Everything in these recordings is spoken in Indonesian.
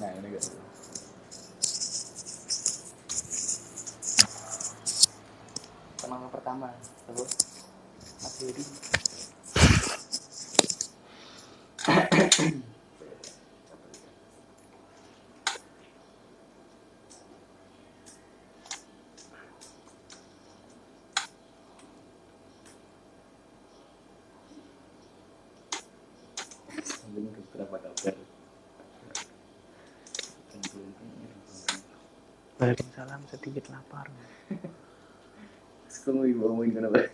Nah, ini enggak. Teman pertama, terus Mas Yudi. Berapa kabar? Waalaikumsalam, sedikit lapar. Kamu ibu ngomongin kenapa?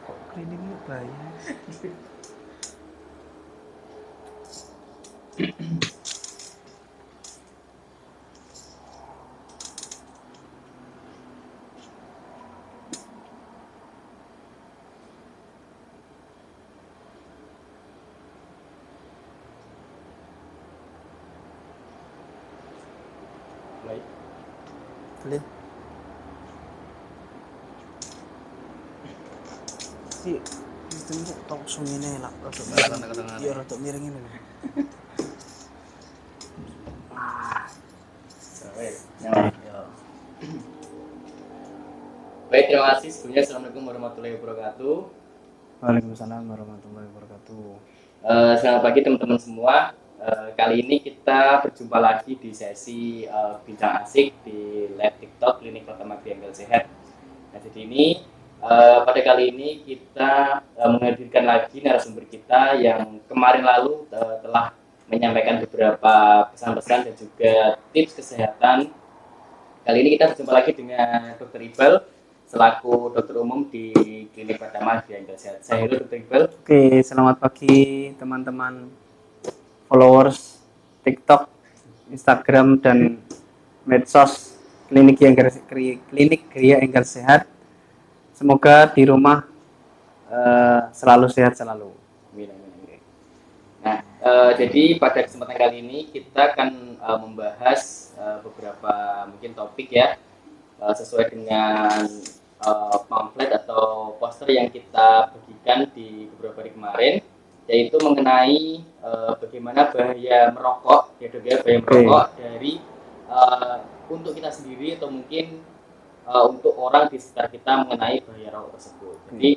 Kok kliniknya bayar? Baik. Si itu kok tong sungine lah, rodok Tengah-tengah. iya rodok miring ini. Baik. Baik, terima kasih sebelumnya. Assalamualaikum warahmatullahi wabarakatuh. Waalaikumsalam warahmatullahi wabarakatuh. Selamat pagi teman-teman semua. Kali ini kita berjumpa lagi di sesi bincang asik di live TikTok Klinik Pertama Bengkel Sehat. Nah, jadi ini pada kali ini kita menghadirkan lagi narasumber kita yang kemarin lalu telah menyampaikan beberapa pesan-pesan dan juga tips kesehatan. Kali ini kita berjumpa lagi dengan Dr. Iqbal selaku dokter umum di Klinik Pertama Bengkel Sehat. Saya Dr. Iqbal. Oke, selamat pagi teman-teman followers TikTok, Instagram dan medsos Klinik Gria Enggar Sehat. Semoga di rumah selalu sehat selalu. Nah, jadi pada kesempatan kali ini kita akan membahas beberapa mungkin topik ya sesuai dengan pamflet atau poster yang kita bagikan di beberapa hari kemarin, yaitu mengenai bagaimana bahaya merokok, ya dok ya, bahaya merokok dari untuk kita sendiri atau mungkin untuk orang di sekitar kita mengenai bahaya rokok tersebut. Jadi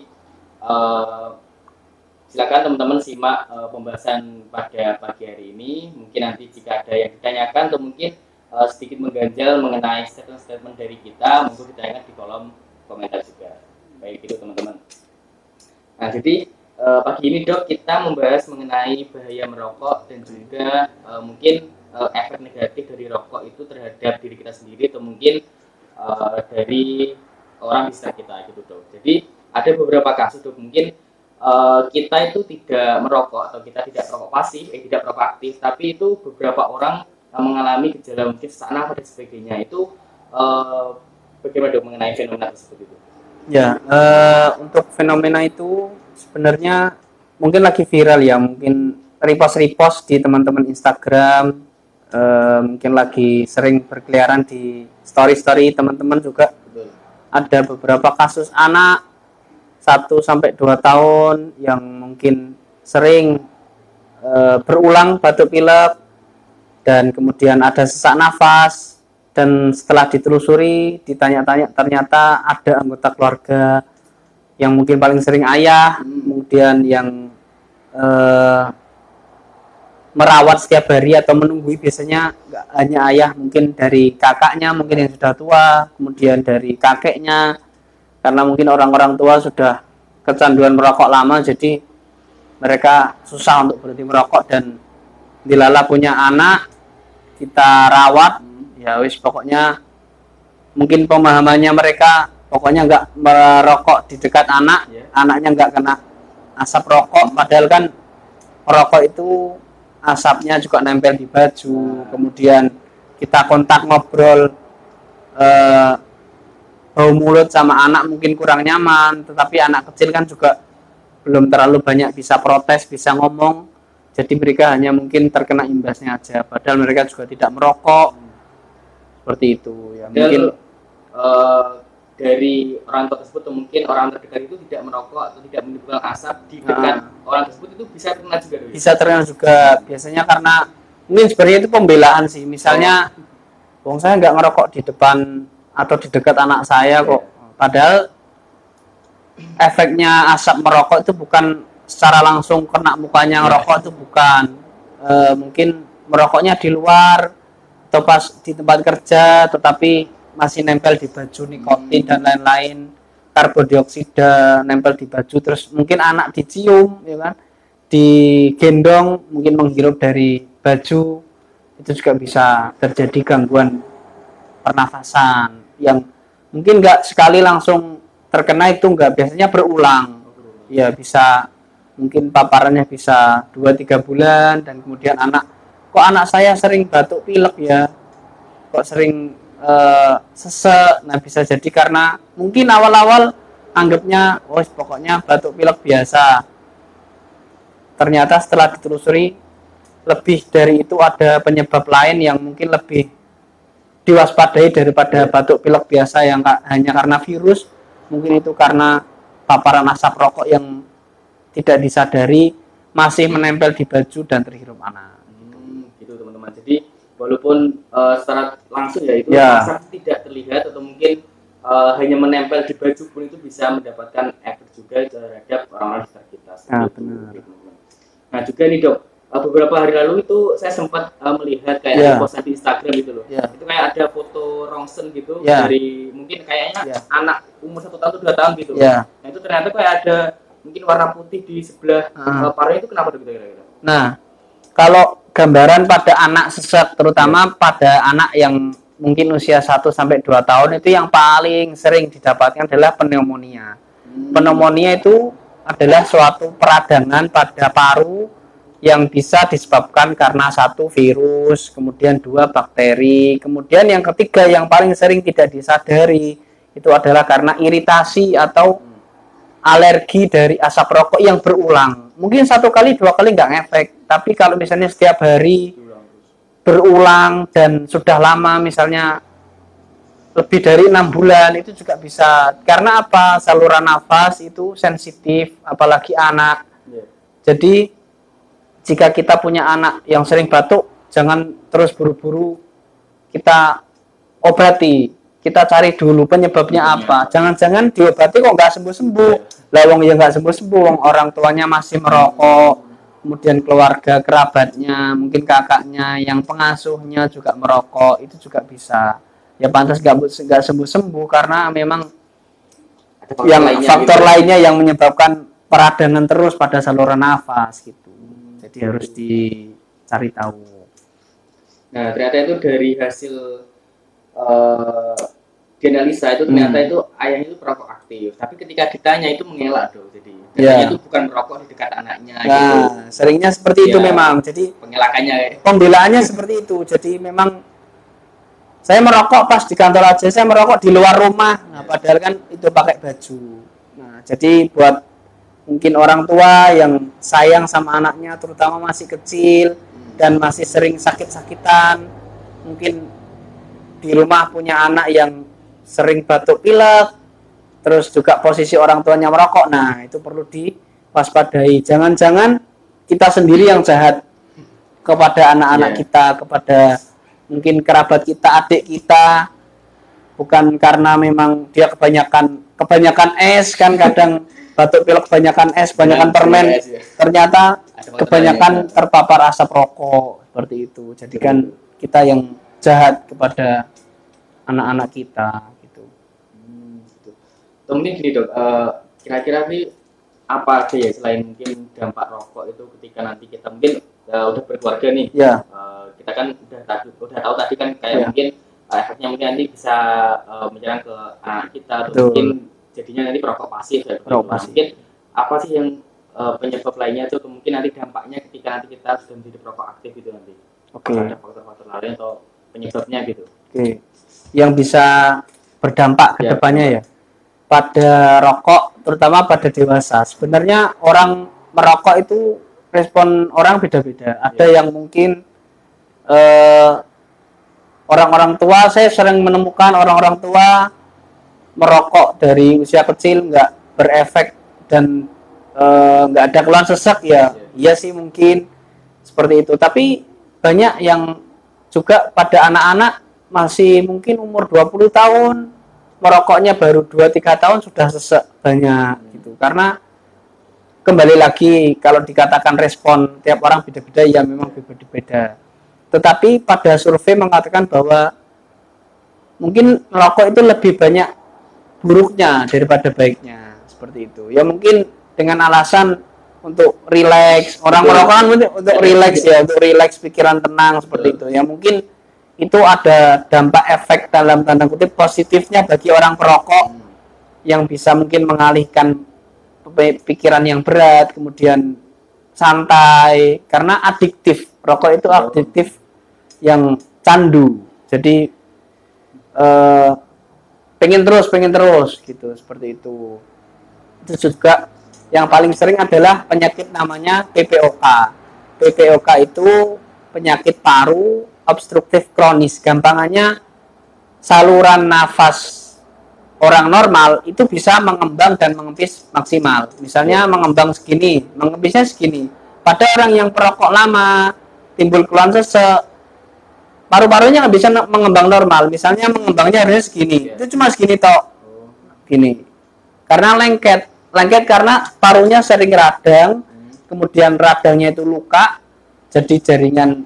silakan teman-teman simak pembahasan pada pagi hari ini. Mungkin nanti jika ada yang ditanyakan atau mungkin sedikit mengganjal mengenai statement-statement dari kita, monggo ditanyakan di kolom komentar juga. Baik itu teman-teman. Nah, jadi pagi ini dok kita membahas mengenai bahaya merokok dan juga mungkin efek negatif dari rokok itu terhadap diri kita sendiri atau mungkin dari orang di sekitar kita gitu dok. Jadi ada beberapa kasus dok, mungkin kita itu tidak merokok atau kita tidak merokok pasif, tidak merokok aktif, tapi itu beberapa orang mengalami gejala mungkin sesak nafas dan sebagainya. Itu bagaimana dok mengenai fenomena tersebut itu? Ya, untuk fenomena itu sebenarnya mungkin lagi viral ya, mungkin repost di teman-teman Instagram, mungkin lagi sering berkeliaran di story teman-teman juga. Betul. ada beberapa kasus anak 1 sampai 2 tahun yang mungkin sering berulang batuk pilek dan kemudian ada sesak nafas, dan setelah ditelusuri ditanya-tanya ternyata ada anggota keluarga yang mungkin paling sering ayah, kemudian yang merawat setiap hari atau menunggui biasanya nggak hanya ayah, mungkin dari kakaknya mungkin yang sudah tua, kemudian dari kakeknya, karena mungkin orang-orang tua sudah kecanduan merokok lama, jadi mereka susah untuk berhenti merokok, dan dilala punya anak kita rawat ya wis, pokoknya mungkin pemahamannya mereka pokoknya nggak merokok di dekat anak, anaknya nggak kena asap rokok, padahal kan merokok itu asapnya juga nempel di baju, kemudian kita kontak ngobrol, bau mulut sama anak mungkin kurang nyaman, tetapi anak kecil kan juga belum terlalu banyak bisa protes, bisa ngomong, jadi mereka hanya mungkin terkena imbasnya aja, padahal mereka juga tidak merokok, seperti itu ya. Mungkin dari orang tua tersebut atau mungkin orang terdekat itu tidak merokok atau tidak menimbulkan asap di dekat orang tersebut, itu bisa terkena juga. Bisa terkena juga, biasanya karena mungkin sebenarnya itu pembelaan sih, misalnya wong saya nggak ngerokok di depan atau di dekat anak saya kok, padahal efeknya asap merokok itu bukan secara langsung kena mukanya ngerokok, itu bukan, mungkin merokoknya di luar atau pas di tempat kerja tetapi masih nempel di baju, nikotin dan lain-lain, karbon dioksida nempel di baju, terus mungkin anak dicium ya kan, digendong mungkin menghirup dari baju, itu juga bisa terjadi gangguan pernafasan yang mungkin nggak sekali langsung terkena, itu nggak, biasanya berulang ya, bisa mungkin paparannya bisa 2-3 bulan, dan kemudian kok anak saya sering batuk pilek ya, kok sering sesek. Nah bisa jadi karena mungkin awal-awal anggapnya oh pokoknya batuk pilek biasa, ternyata setelah ditelusuri lebih dari itu, ada penyebab lain yang mungkin lebih diwaspadai daripada batuk pilek biasa yang hanya karena virus, mungkin itu karena paparan asap rokok yang tidak disadari masih menempel di baju dan terhirup anak. Gitu teman-teman, jadi walaupun secara langsung ya itu asap tidak terlihat atau mungkin hanya menempel di baju pun itu bisa mendapatkan efek juga terhadap orang-orang di sekitar kita. Benar. Nah juga nih dok, beberapa hari lalu itu saya sempat melihat kayak posan di Instagram gitu loh, itu kayak ada foto rongsen gitu dari mungkin kayaknya anak umur 1 tahun atau 2 tahun gitu. Nah itu ternyata kayak ada mungkin warna putih di sebelah paruhnya, itu kenapa begitu kira-kira? Nah, kalau gambaran pada anak sesek, terutama pada anak yang mungkin usia 1-2 tahun, itu yang paling sering didapatkan adalah pneumonia. Pneumonia itu adalah suatu peradangan pada paru yang bisa disebabkan karena 1 virus, kemudian 2 bakteri, kemudian yang ketiga yang paling sering tidak disadari itu adalah karena iritasi atau alergi dari asap rokok yang berulang. Mungkin 1 kali 2 kali nggak ngefek, tapi kalau misalnya setiap hari berulang dan sudah lama, misalnya lebih dari 6 bulan, itu juga bisa. Karena apa? Saluran nafas itu sensitif, apalagi anak. Jadi jika kita punya anak yang sering batuk, jangan terus buru-buru kita obati. Kita cari dulu penyebabnya apa. Jangan-jangan diobati kok nggak sembuh-sembuh. Lawang ya nggak sembuh-sembuh, orang tuanya masih merokok, kemudian keluarga kerabatnya, mungkin kakaknya yang pengasuhnya juga merokok, itu juga bisa. Ya pantas nggak sembuh-sembuh karena memang faktor lainnya yang menyebabkan peradangan terus pada saluran nafas gitu. Jadi harus dicari tahu. Nah ternyata itu dari hasil dianalisa itu ternyata itu ayah itu perokok aktif, tapi ketika ditanya itu mengelak dong, jadi itu bukan merokok di dekat anaknya. Gitu. Seringnya seperti itu memang. Jadi pengelakannya, pembelaannya seperti itu. Jadi memang saya merokok pas di kantor aja, saya merokok di luar rumah. Nah, padahal kan itu pakai baju. Nah, jadi buat mungkin orang tua yang sayang sama anaknya, terutama masih kecil dan masih sering sakit-sakitan, mungkin di rumah punya anak yang sering batuk pilek, terus juga posisi orang tuanya merokok. Nah, itu perlu diwaspadai. Jangan-jangan kita sendiri yang jahat kepada anak-anak kita, kepada mungkin kerabat kita, adik kita, bukan karena memang dia kebanyakan es kan, kadang batuk pilek kebanyakan es, kebanyakan permen, ternyata kebanyakan terpapar asap rokok seperti itu. Jadi kan kita yang jahat kepada anak-anak kita gitu. Mungkin gini dok, kira-kira nih apa aja ya selain mungkin dampak rokok itu ketika nanti kita mungkin udah berkeluarga nih, kita kan udah tahu tadi kan kayak mungkin efeknya mungkin nanti bisa menyerang ke anak kita, atau mungkin jadinya nanti perokok pasif ya. Mungkin apa sih yang penyebab lainnya itu, mungkin nanti dampaknya ketika nanti kita sudah menjadi perokok aktif itu nanti. Ada faktor-faktor lain atau penyebabnya gitu. Yang bisa berdampak ke depannya ya. Pada rokok, terutama pada dewasa. Sebenarnya orang merokok itu respon orang beda-beda. Ada yang mungkin orang-orang tua, saya sering menemukan orang-orang tua merokok dari usia kecil nggak berefek dan nggak ada keluhan sesak ya. Iya sih mungkin seperti itu. Tapi banyak yang juga pada anak-anak masih mungkin umur 20 tahun merokoknya baru 2-3 tahun sudah sesek banyak gitu. Karena kembali lagi kalau dikatakan respon tiap orang beda-beda, ya memang beda-beda. Tetapi pada survei mengatakan bahwa mungkin merokok itu lebih banyak buruknya daripada baiknya, seperti itu. Ya mungkin dengan alasan untuk rileks, orang merokok kan untuk rileks ya, untuk rileks pikiran tenang seperti itu. Ya mungkin itu ada dampak efek dalam tanda kutip positifnya bagi orang perokok yang bisa mungkin mengalihkan pikiran yang berat, kemudian santai, karena adiktif. Rokok itu adiktif yang candu. Jadi pengen terus gitu, seperti itu. Itu juga yang paling sering adalah penyakit namanya PPOK. PPOK itu penyakit paru obstruktif kronis. Gampangannya saluran nafas orang normal itu bisa mengembang dan mengempis maksimal. Misalnya mengembang segini, mengempisnya segini. Pada orang yang perokok lama, timbul keluhan sesek, paru-parunya nggak bisa mengembang normal. Misalnya mengembangnya harusnya segini, itu cuma segini tok, gini. Karena lengket karena parunya sering radang, kemudian radangnya itu luka, jadi jaringan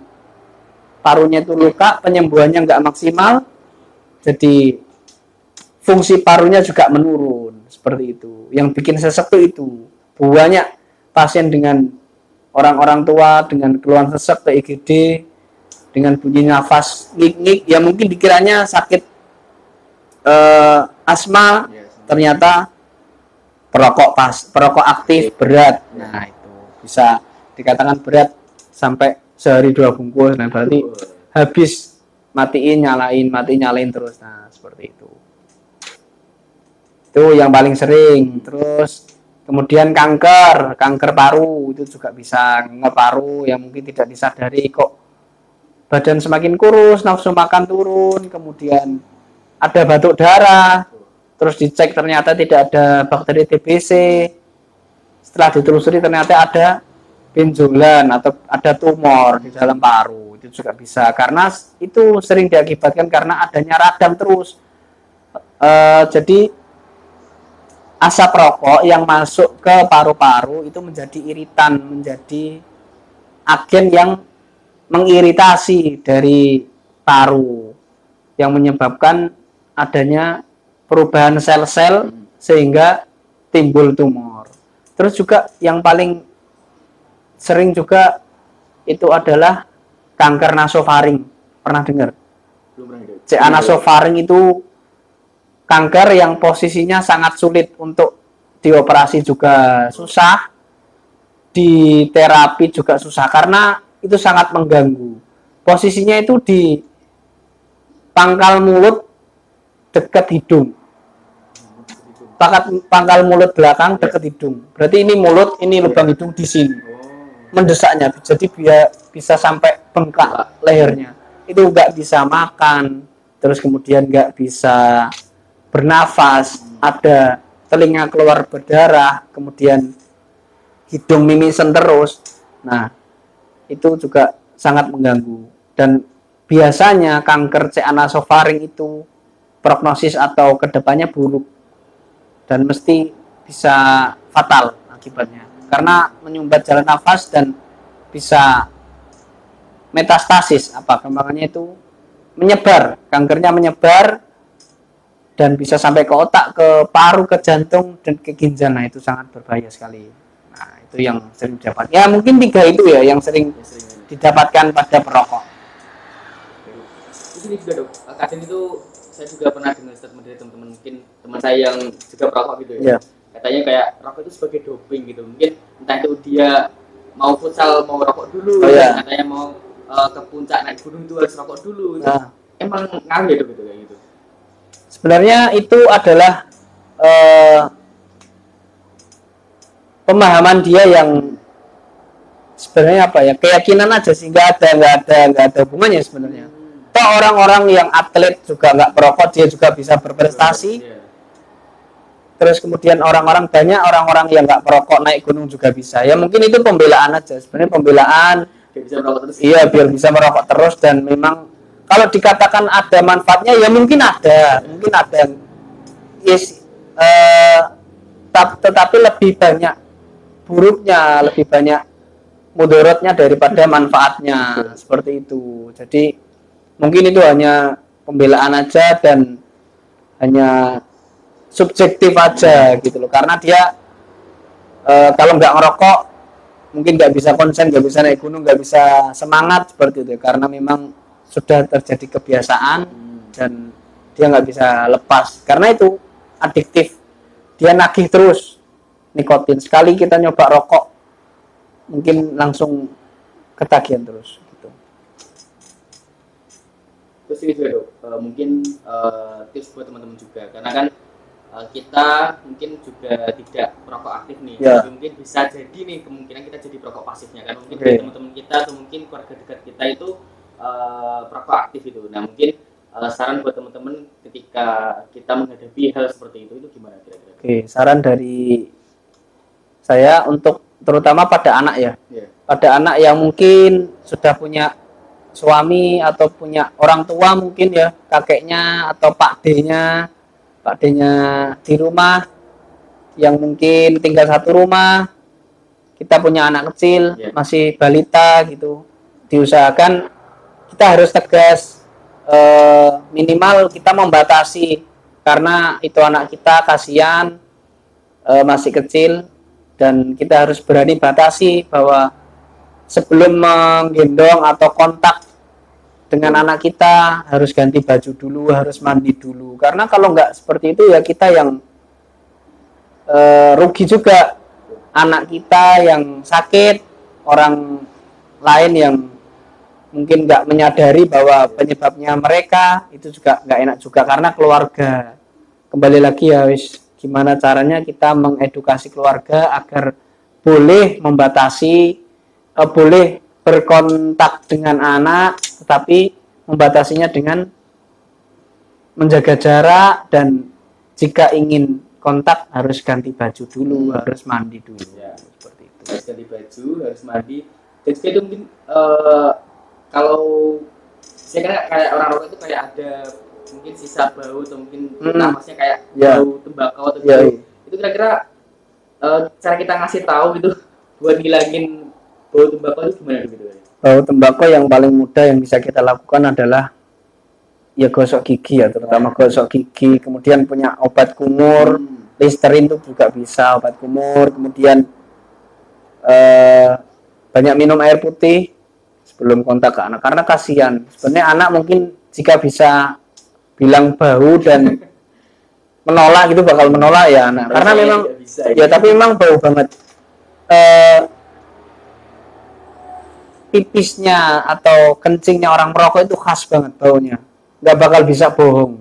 parunya itu luka, penyembuhannya nggak maksimal, jadi fungsi parunya juga menurun, seperti itu. Yang bikin sesek itu banyak pasien dengan orang-orang tua dengan keluhan sesek ke IGD dengan bunyi nafas ngik-ngik, ya mungkin dikiranya sakit asma, ternyata perokok aktif berat. Nah itu bisa dikatakan berat sampai sehari 2 bungkus. Nah berarti habis matiin nyalain terus. Nah seperti itu yang paling sering. Terus kemudian kanker paru itu juga bisa ngeparu, yang mungkin tidak disadari kok badan semakin kurus, nafsu makan turun, kemudian ada batuk darah, terus dicek ternyata tidak ada bakteri TBC, setelah ditelusuri ternyata ada benjolan atau ada tumor di dalam paru. Itu juga bisa, karena itu sering diakibatkan karena adanya radang terus. Jadi asap rokok yang masuk ke paru-paru itu menjadi iritan, menjadi agen yang mengiritasi dari paru, yang menyebabkan adanya perubahan sel-sel sehingga timbul tumor. Terus juga yang paling sering juga itu adalah kanker nasofaring. Pernah dengar? CA nasofaring itu kanker yang posisinya sangat sulit untuk dioperasi, juga susah, di terapi juga susah karena itu sangat mengganggu. Posisinya itu di pangkal mulut dekat hidung. Pangkal mulut belakang dekat hidung. Berarti ini mulut, ini lubang hidung di sini. Mendesaknya, jadi bisa sampai bengkak lehernya. Itu nggak bisa makan, terus kemudian nggak bisa bernafas, ada telinga keluar berdarah, kemudian hidung mimisan terus. Nah, itu juga sangat mengganggu. Dan biasanya kanker cek nasofaring itu prognosis atau kedepannya buruk dan mesti bisa fatal akibatnya karena menyumbat jalan nafas dan bisa metastasis, apa kembangannya itu menyebar, kankernya menyebar dan bisa sampai ke otak, ke paru, ke jantung dan ke ginjal. Nah, itu sangat berbahaya sekali. Nah, itu yang sering didapat. Ya mungkin 3 itu ya yang sering didapatkan pada perokok. Ini juga dok, kadang itu saya juga pernah dengar statement dari teman-teman, mungkin teman saya yang juga perokok gitu ya. Katanya kayak rokok itu sebagai doping gitu, mungkin entah itu dia mau futsal mau rokok dulu, katanya mau ke puncak naik gunung itu harus rokok dulu. Nah, emang ngaruh ya dok gitu kayak gitu? Sebenarnya itu adalah pemahaman dia yang sebenarnya apa ya, keyakinan aja sih, nggak ada hubungannya sebenarnya. Toh orang-orang yang atlet juga nggak perokok dia juga bisa berprestasi. Terus kemudian banyak orang-orang yang nggak perokok naik gunung juga bisa. Ya mungkin itu pembelaan aja, sebenarnya pembelaan. Bisa merokok terus. Iya, biar bisa merokok terus. Dan memang kalau dikatakan ada manfaatnya ya mungkin ada. Yes, tetapi lebih banyak buruknya, lebih banyak mudaratnya daripada manfaatnya, seperti itu. Jadi mungkin itu hanya pembelaan aja dan hanya subjektif aja gitu loh, karena dia kalau nggak ngerokok mungkin nggak bisa konsen, nggak bisa naik gunung, nggak bisa semangat seperti itu, karena memang sudah terjadi kebiasaan dan dia nggak bisa lepas karena itu adiktif, dia nagih terus nikotin. Sekali kita nyoba rokok mungkin langsung ketagihan terus gitu. Terus ini juga dok, mungkin tips buat teman-teman juga, karena kan kita mungkin juga tidak perokok aktif nih, jadi mungkin bisa jadi nih kemungkinan kita jadi perokok pasifnya kan, mungkin teman-teman kita atau mungkin keluarga dekat kita itu perokok aktif itu. Nah mungkin saran buat teman-teman ketika kita menghadapi hal seperti itu gimana kira-kira? Oke, saran dari saya untuk terutama pada anak ya, pada anak yang mungkin sudah punya suami atau punya orang tua mungkin ya, kakeknya atau Pak D-nya di rumah, yang mungkin tinggal satu rumah, kita punya anak kecil, masih balita gitu, diusahakan kita harus tegas, minimal kita membatasi, karena itu anak kita kasihan, masih kecil, dan kita harus berani batasi bahwa sebelum menggendong atau kontak dengan anak kita harus ganti baju dulu, harus mandi dulu. Karena kalau nggak seperti itu ya kita yang rugi juga. Anak kita yang sakit, orang lain yang mungkin nggak menyadari bahwa penyebabnya mereka, itu juga nggak enak juga karena keluarga. Kembali lagi ya, gimana caranya kita mengedukasi keluarga agar boleh membatasi, boleh berkontak dengan anak, tetapi membatasinya dengan menjaga jarak, dan jika ingin kontak harus ganti baju dulu, harus mandi dulu. Ya, seperti itu. Harus ganti baju, harus mandi. Dan juga itu mungkin kalau saya kira kayak orang rokok itu kayak ada mungkin sisa bau atau mungkin napasnya kayak bau tembakau atau gitu. Itu kira-kira cara kita ngasih tahu gitu buat ngilangin bau tembakau itu gimana gitu? Bau tembakau yang paling mudah yang bisa kita lakukan adalah ya gosok gigi ya, terutama gosok gigi, kemudian punya obat kumur, Listerin itu juga bisa obat kumur, kemudian banyak minum air putih sebelum kontak ke anak, karena kasihan sebenarnya anak mungkin jika bisa bilang bau dan menolak gitu bakal menolak ya anak, karena memang ya tapi memang bau banget. Pipisnya atau kencingnya orang merokok itu khas banget baunya, nggak bakal bisa bohong,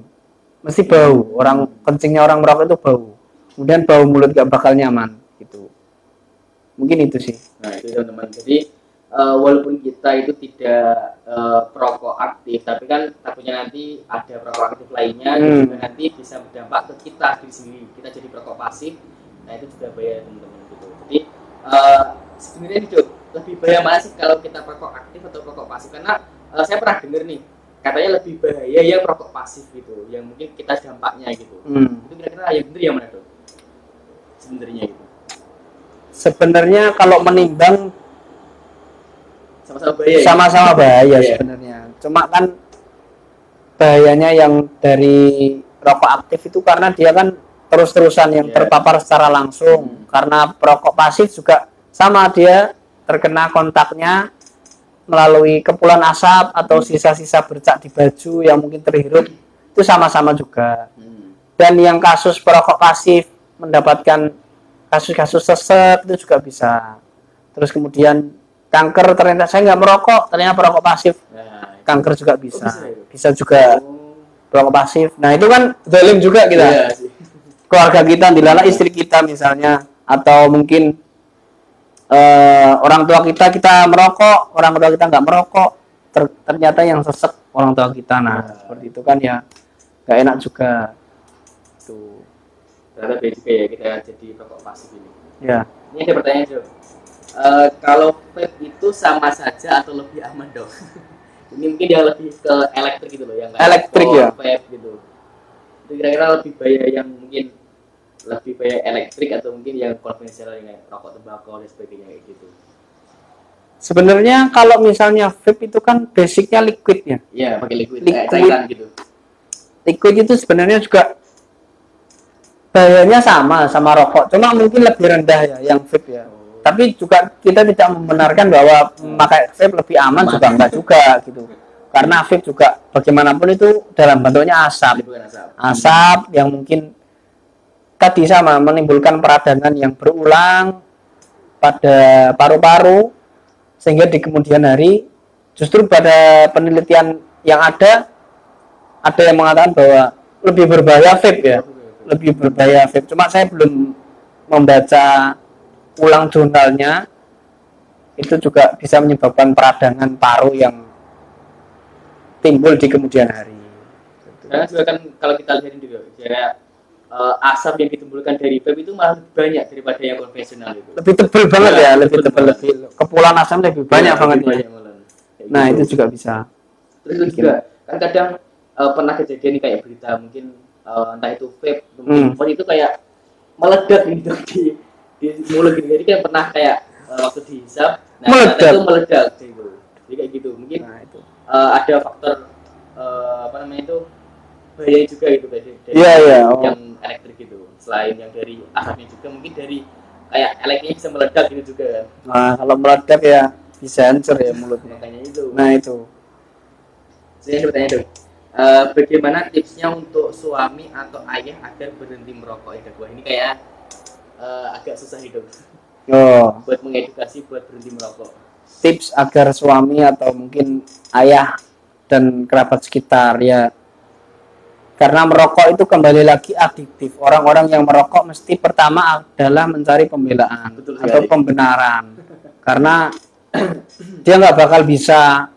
mesti bau. Orang kencingnya orang merokok itu bau, kemudian bau mulut nggak bakal nyaman gitu. Mungkin itu sih. Nah itu teman-teman, jadi walaupun kita itu tidak perokok aktif, tapi kan takutnya nanti ada perokok aktif lainnya yang juga nanti bisa berdampak ke kita diri sendiri, kita jadi perokok pasif. Nah itu juga bahaya teman-teman gitu. Jadi sebenarnya itu lebih bahaya mana sih kalau kita perokok aktif atau perokok pasif? Karena saya pernah dengar nih katanya lebih bahaya yang perokok pasif gitu, yang mungkin kita dampaknya gitu. Itu kira-kira yang benar yang mana tuh? Sebenarnya gitu. Sebenarnya kalau menimbang Sama-sama bahaya. Sama-sama bahaya sebenarnya. Cuma kan bahayanya yang dari rokok aktif itu karena dia kan terus-terusan yang terpapar secara langsung. Karena perokok pasif juga sama, dia terkena kontaknya melalui kepulan asap atau sisa-sisa bercak di baju yang mungkin terhirup, itu sama-sama juga. Dan yang kasus perokok pasif mendapatkan kasus-kasus sesek itu juga bisa. Terus kemudian kanker, ternyata saya nggak merokok, ternyata perokok pasif, kanker juga bisa. Bisa juga perokok pasif. Nah itu kan zalim juga kita. Keluarga kita dilala, istri kita misalnya, atau mungkin orang tua kita merokok, orang tua kita nggak merokok, ternyata yang sesek orang tua kita. Nah seperti itu kan ya nggak enak juga. Tuh. Ternyata beda juga ya kita jadi perokok pasif ini. Ya. Ini ada pertanyaan Jo. Kalau vape itu sama saja atau lebih aman dong? Ini mungkin yang lebih ke elektrik gitu loh, yang elektrik ya. Vape gitu. Itu kira-kira lebih bahaya yang mungkin lebih bahaya elektrik atau mungkin yang konvensional yang rokok tembakau dan sebagainya kayak gitu. Sebenarnya kalau misalnya vape itu kan basicnya liquid ya. Iya, pakai liquid cairan gitu. Liquid itu sebenarnya juga bahayanya sama rokok, cuma mungkin lebih rendah ya yang vape ya. Tapi juga kita tidak membenarkan bahwa memakai vape lebih aman juga enggak juga gitu. Karena vape juga bagaimanapun itu dalam bentuknya asap. Asap yang mungkin tadi sama menimbulkan peradangan yang berulang pada paru-paru, sehingga di kemudian hari justru pada penelitian yang ada yang mengatakan bahwa lebih berbahaya vape ya. Lebih berbahaya vape. Cuma saya belum membaca ulang jurnalnya, itu juga bisa menyebabkan peradangan paru yang timbul di kemudian hari. Karena juga kan kalau kita lihat juga ya, asap yang ditimbulkan dari vape itu malah lebih banyak daripada yang konvensional itu. Lebih tebal banget ya, lebih tebal, lebih kepulan asam lebih banyak banget. Nah itu juga bisa. Terus juga kan kadang pernah kejadian kayak berita mungkin entah itu vape, mungkin itu kayak meledak gitu di mulut gitu. Jadi kan pernah kayak waktu dihisap, itu meledak gitu. Jadi kayak gitu. Mungkin ada faktor apa namanya itu bahaya juga gitu dari yang elektrik gitu. Selain yang dari asapnya juga mungkin dari kayak elektriknya bisa meledak gitu juga kan. Nah, kalau meledak ya bisa hancur ya mulutnya. Makanya itu. Nah itu. Saya bertanya dong. Bagaimana tipsnya untuk suami atau ayah agar berhenti merokok? Wah ini kayak agak susah hidup. Buat mengedukasi buat berhenti merokok. Tips agar suami atau mungkin ayah dan kerabat sekitar ya. Karena merokok itu kembali lagi adiktif. Orang-orang yang merokok mesti pertama adalah mencari pembelaan atau pembenaran. Karena dia nggak bakal bisa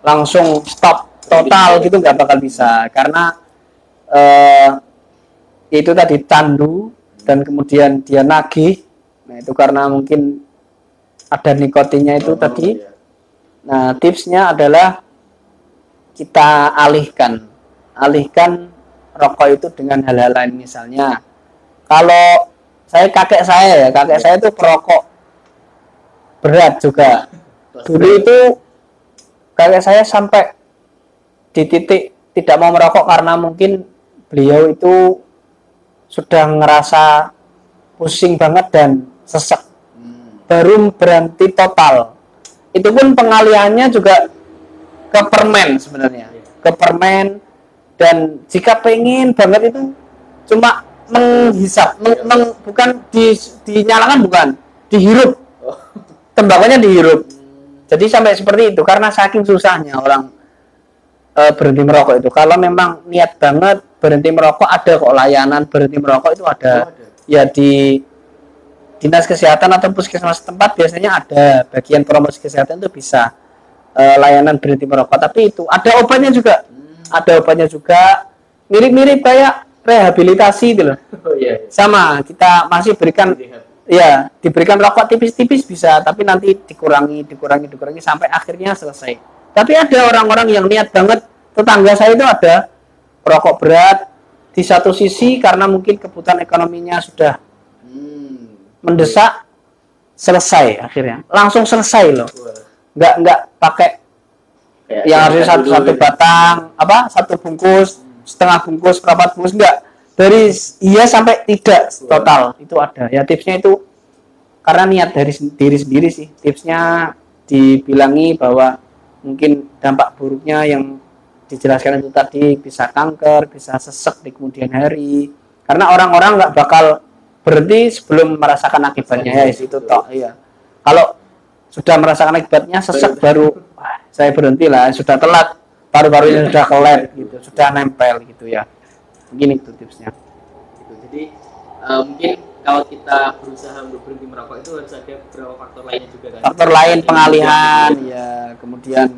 langsung stop total gitu, nggak bakal bisa. Karena itu tadi candu dan kemudian dia nagih. Nah itu karena mungkin ada nikotinnya itu tadi. Nah tipsnya adalah kita alihkan rokok itu dengan hal-hal lain. Misalnya kalau kakek saya itu perokok berat juga. Dulu itu kakek saya sampai di titik tidak mau merokok karena mungkin beliau itu sudah ngerasa pusing banget dan sesek, baru berhenti total. Itu pun pengalihannya juga ke permen sebenarnya, ke permen. Dan jika pengen banget itu cuma menghisap, bukan dinyalakan, bukan dihirup, tembakonya dihirup. Jadi sampai seperti itu karena saking susahnya orang berhenti merokok itu. Kalau memang niat banget berhenti merokok, ada kok layanan berhenti merokok itu ada. Ya di dinas kesehatan atau puskesmas tempat biasanya ada bagian promosi kesehatan itu bisa layanan berhenti merokok. Tapi itu ada obatnya juga, mirip-mirip kayak rehabilitasi gitu loh. Oh iya. Sama kita masih berikan, ya diberikan rokok tipis-tipis bisa, tapi nanti dikurangi sampai akhirnya selesai. Tapi ada orang-orang yang niat banget. Tetangga saya itu ada perokok berat, di satu sisi karena mungkin kebutuhan ekonominya sudah mendesak, selesai akhirnya langsung selesai loh, nggak pakai yang harusnya satu batang satu bungkus, setengah bungkus, seperempat bungkus, enggak, dari iya sampai tidak total. Itu ada ya tipsnya itu, karena niat dari diri sendiri sih. Tipsnya dibilangi bahwa mungkin dampak buruknya yang dijelaskan itu tadi, bisa kanker, bisa sesek di kemudian hari, karena orang-orang nggak bakal berhenti sebelum merasakan akibatnya, ya itu toh. Iya, kalau sudah merasakan akibatnya sesek baru saya berhenti lah, sudah telat, paru-parunya sudah kelep gitu, sudah nempel gitu ya. Begini itu tipsnya gitu. Jadi mungkin kalau kita berusaha untuk berhenti merokok itu harus ada beberapa faktor lainnya juga kan, faktor lain, pengalihan ya, kemudian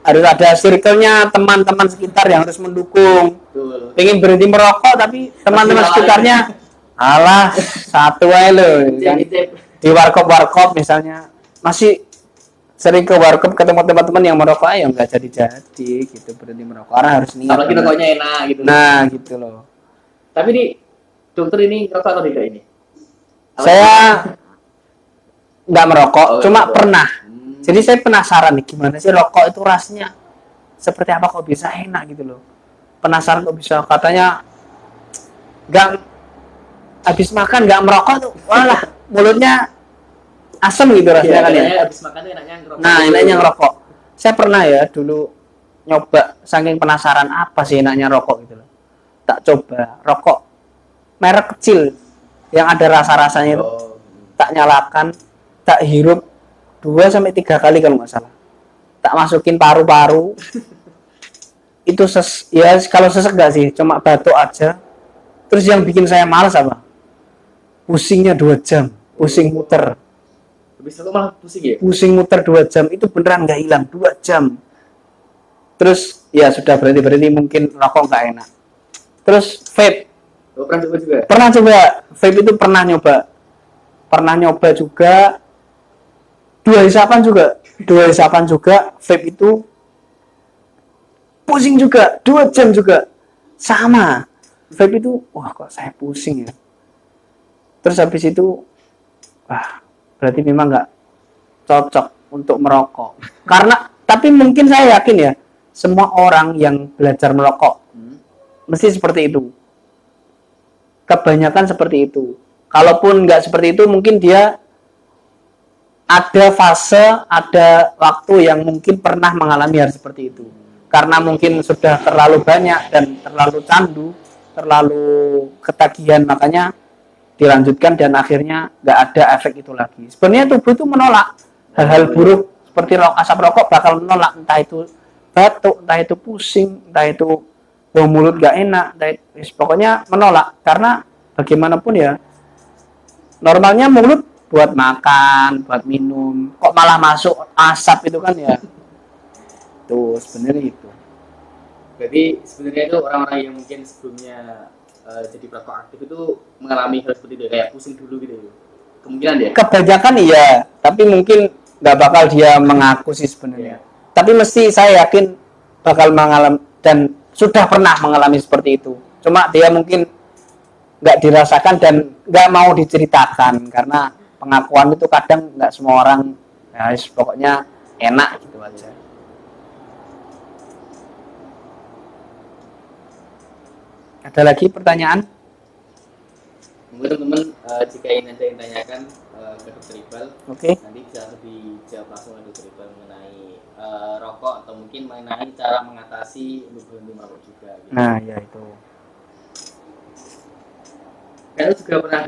harus ada circle-nya, teman-teman sekitar yang harus mendukung. Betul. Pengen berhenti merokok tapi teman-teman sekitarnya alah satu aja loh kan. Di warkop misalnya masih sering ke warkop ketemu teman-teman yang merokok, ya nggak jadi gitu berhenti merokok, karena harus niat. Kalau kita rokoknya enak gitu. Nah gitu loh. Tapi nih dokter ini ngerokok atau tidak ini? Saya nggak merokok, cuma pernah. Jadi saya penasaran nih, gimana sih rokok itu rasanya seperti apa, kok bisa enak gitu loh. Penasaran kok bisa, katanya nggak habis makan nggak merokok tuh, walah mulutnya asam gitu rasanya kan ya. Habis makan tuh enaknya ngerokok. Nah enaknya ngerokok. Saya pernah ya dulu nyoba, saking penasaran apa sih enaknya rokok gitu loh. Tak coba rokok merek kecil yang ada rasa-rasanya itu, tak nyalakan, tak hirup 2-3 kali kalau nggak salah, tak masukin paru-paru. Itu ya kalau sesek nggak sih, cuma batuk aja. Terus yang bikin saya malas apa? Pusingnya 2 jam, pusing muter. Habis itu malah pusing ya? Pusing muter 2 jam, itu beneran nggak hilang 2 jam. Terus ya sudah berhenti mungkin rokok nggak enak. Terus vape. Oh, pernah coba juga? Pernah coba, vape itu pernah nyoba juga. 2 hisapan juga, vape itu pusing juga, 2 jam juga, sama. Vape itu, wah kok saya pusing ya. Terus habis itu, wah berarti memang nggak cocok untuk merokok. Karena, tapi mungkin saya yakin ya, semua orang yang belajar merokok mesti seperti itu. Kebanyakan seperti itu. Kalaupun nggak seperti itu, mungkin dia ada fase, ada waktu yang mungkin pernah mengalami hal seperti itu. Karena mungkin sudah terlalu banyak dan terlalu candu, terlalu ketagihan, makanya dilanjutkan dan akhirnya nggak ada efek itu lagi. Sebenarnya tubuh itu menolak hal-hal buruk seperti asap rokok, bakal menolak, entah itu batuk, entah itu pusing, entah itu bau mulut nggak enak, pokoknya menolak. Karena bagaimanapun ya, normalnya mulut buat makan, buat minum, kok malah masuk asap itu kan ya. Tuh sebenarnya itu. Jadi sebenarnya itu orang-orang yang mungkin sebelumnya jadi perokok aktif itu mengalami hal seperti itu, kayak pusing dulu gitu. Kemungkinan ya? Kebanyakan iya, tapi mungkin nggak bakal dia mengaku sih sebenarnya. Tapi mesti saya yakin bakal mengalami dan sudah pernah mengalami seperti itu. Cuma dia mungkin nggak dirasakan dan nggak mau diceritakan, karena pengakuan itu kadang nggak semua orang, ya pokoknya enak gitu aja. Ada lagi pertanyaan? Mungkin teman-teman jika ingin ada yang tanyakan ke Dr. Iqbal, nanti bisa dijawab langsung oleh Dr. Iqbal mengenai rokok atau mungkin mengenai cara mengatasi untuk berhenti merokok juga. Gitu. Nah, ya itu. Saya juga pernah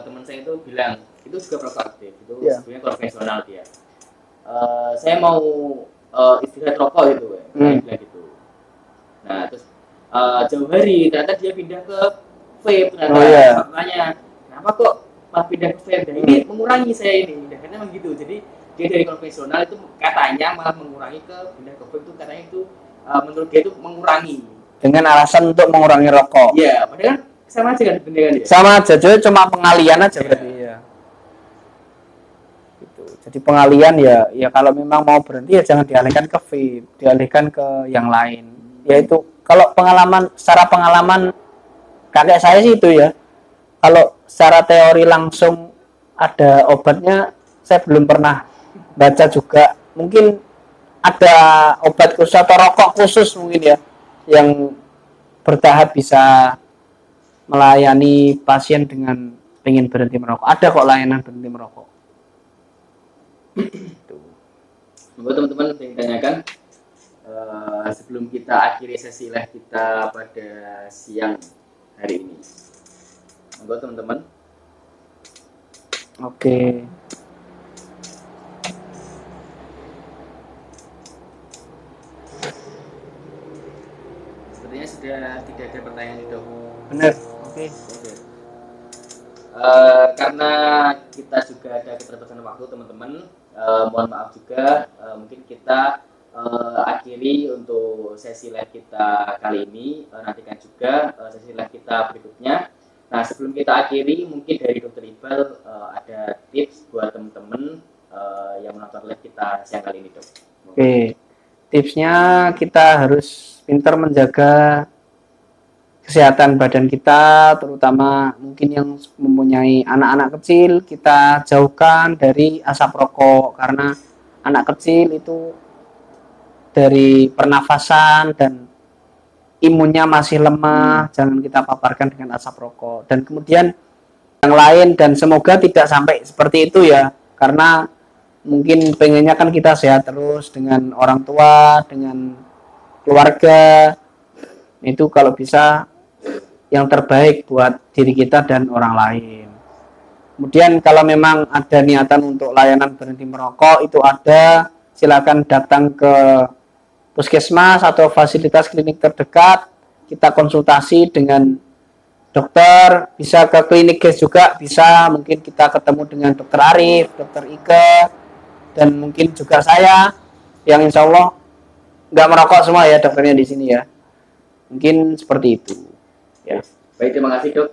teman saya itu bilang itu juga perokok aktif, itu sebenarnya konvensional dia. Saya mau istirahat rokok gitu, saya bilang gitu. Nah terus jauh hari ternyata dia pindah ke vape, ternyata makanya kenapa kok pindah ke vape. Ini mengurangi saya ini, karena memang gitu. Jadi dia dari konvensional itu katanya malah mengurangi ke pindah ke vape itu katanya itu menurut dia itu mengurangi dengan alasan untuk mengurangi rokok. Iya, padahal kan sama aja kan bener kan ya? Sama aja, jadi cuma pengalian aja berarti ya. Gitu. Jadi pengalian ya kalau memang mau berhenti ya jangan dialihkan ke vape, dialihkan ke yang lain. Yaitu kalau secara pengalaman kakek saya sih itu ya. Kalau secara teori langsung ada obatnya saya belum pernah baca juga. Mungkin ada obat khusus atau rokok khusus mungkin ya yang bertahap bisa melayani pasien dengan ingin berhenti merokok. Ada kok layanan berhenti merokok. Buat teman-teman yang tanyakan sebelum kita akhiri sesi live kita pada siang hari ini. Buat teman-teman. Oke. Sepertinya sudah tidak ada pertanyaan itu. Benar. Oke. Karena kita juga ada keterbatasan waktu teman-teman, mohon maaf juga mungkin kita akhiri untuk sesi live kita kali ini. Nantikan juga sesi live kita berikutnya. Nah sebelum kita akhiri mungkin dari Dr. Iqbal ada tips buat teman-teman yang menonton live kita siang kali ini, Dok. Oke. Tipsnya kita harus pintar menjaga kesehatan badan kita, terutama mungkin yang mempunyai anak-anak kecil, kita jauhkan dari asap rokok karena anak kecil itu dari pernafasan dan imunnya masih lemah, jangan kita paparkan dengan asap rokok. Dan kemudian yang lain, dan semoga tidak sampai seperti itu ya, karena mungkin pengennya kan kita sehat terus dengan orang tua, dengan keluarga. Itu kalau bisa yang terbaik buat diri kita dan orang lain. Kemudian kalau memang ada niatan untuk layanan berhenti merokok, itu ada, silakan datang ke puskesmas atau fasilitas klinik terdekat, kita konsultasi dengan dokter, bisa ke klinik GES juga, bisa, mungkin kita ketemu dengan dokter Arif, dokter Ike, dan mungkin juga saya, yang insya Allah nggak merokok semua ya dokternya di sini ya. Mungkin seperti itu. Ya. Baik, terima kasih Dok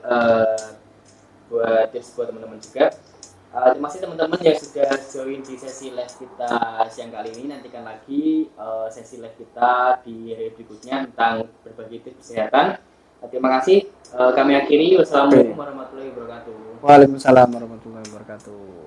buat tips buat teman-teman juga. Terima kasih teman-teman yang sudah join di sesi live kita siang kali ini. Nantikan lagi sesi live kita di hari berikutnya tentang berbagai tips kesehatan. Terima kasih. Kami akhiri. Wassalamualaikum warahmatullahi wabarakatuh. Waalaikumsalam warahmatullahi wabarakatuh.